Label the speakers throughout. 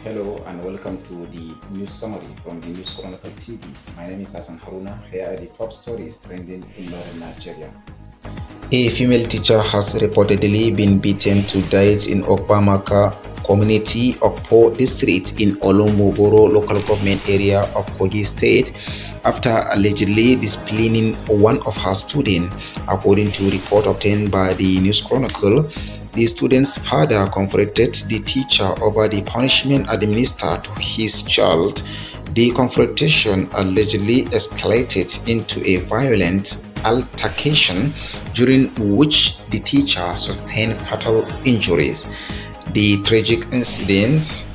Speaker 1: Hello and welcome to the news summary from the News Chronicle TV. My name is Hassan Haruna. Here are the top stories trending in northern Nigeria. A female teacher has reportedly been beaten to death in Okpamaka community of Po district in Olomoboro local government area of Kogi state after allegedly disciplining one of her students, according to a report obtained by the News Chronicle. The student's father confronted the teacher over the punishment administered to his child. The confrontation allegedly escalated into a violent altercation during which the teacher sustained fatal injuries. The tragic incident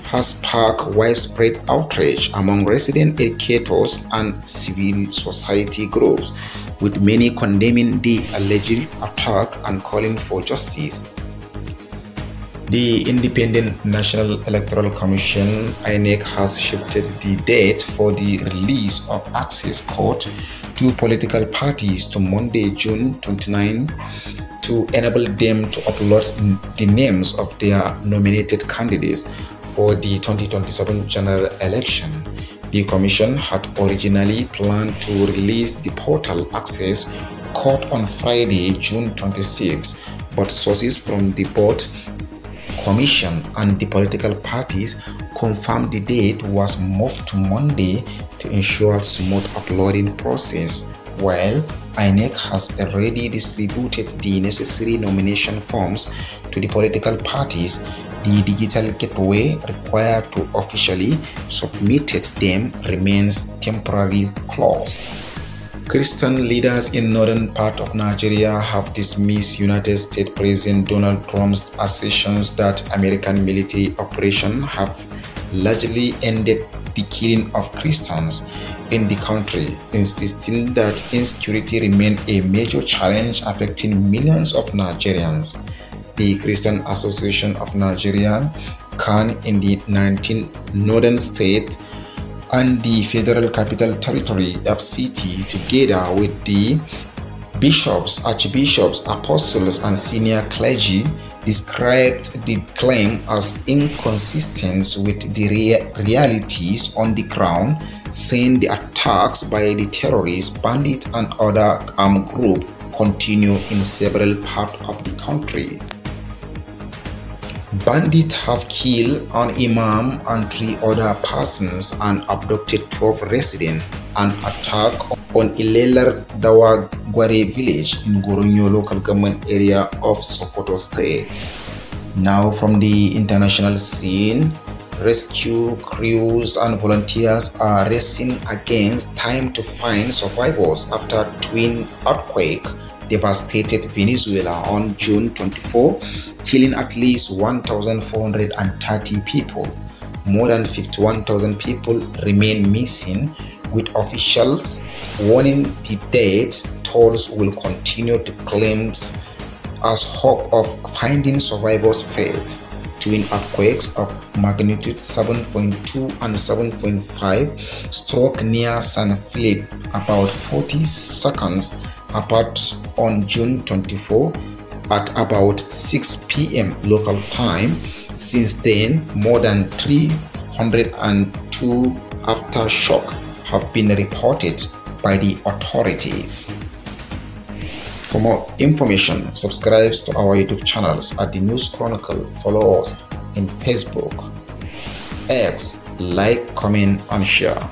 Speaker 1: has sparked widespread outrage among resident educators and civil society groups, with many condemning the alleged attack and calling for justice. The Independent National Electoral Commission (INEC) has shifted the date for the release of access code to political parties to Monday, June 29, to enable them to upload the names of their nominated candidates for the 2027 general election. The Commission had originally planned to release the portal access code on Friday, June 26, but sources from the board, Commission, and the political parties confirmed the date was moved to Monday to ensure smooth uploading process. While INEC has already distributed the necessary nomination forms to the political parties, the digital gateway required to officially submit them remains temporarily closed. Christian leaders in northern part of Nigeria have dismissed United States President Donald Trump's assertions that American military operations have largely ended the killing of Christians in the country, insisting that insecurity remains a major challenge affecting millions of Nigerians. The Christian Association of Nigeria, CAN, in the 19 northern states and the Federal Capital Territory (FCT), together with the bishops, archbishops, apostles, and senior clergy, described the claim as inconsistent with the realities on the ground, saying the attacks by the terrorists, bandits, and other armed groups continue in several parts of the country. Bandits have killed an imam and 3 other persons and abducted 12 residents. An attack on Ilelar Dawagware village in Goronyo local government area of Sokoto state. Now from the international scene, rescue crews and volunteers are racing against time to find survivors after twin earthquake devastated Venezuela on June 24, killing at least 1,430 people. More than 51,000 people remain missing, with officials warning the death tolls will continue to climb as hope of finding survivors fades. Twin earthquakes of magnitude 7.2 and 7.5 struck near San Felipe about 40 seconds apart on June 24 at about 6 p.m. local time. Since then, more than 302 aftershock have been reported by the authorities. For more information, subscribe to our YouTube channels at the News Chronicle. Follow us in Facebook, X, like, comment, and share.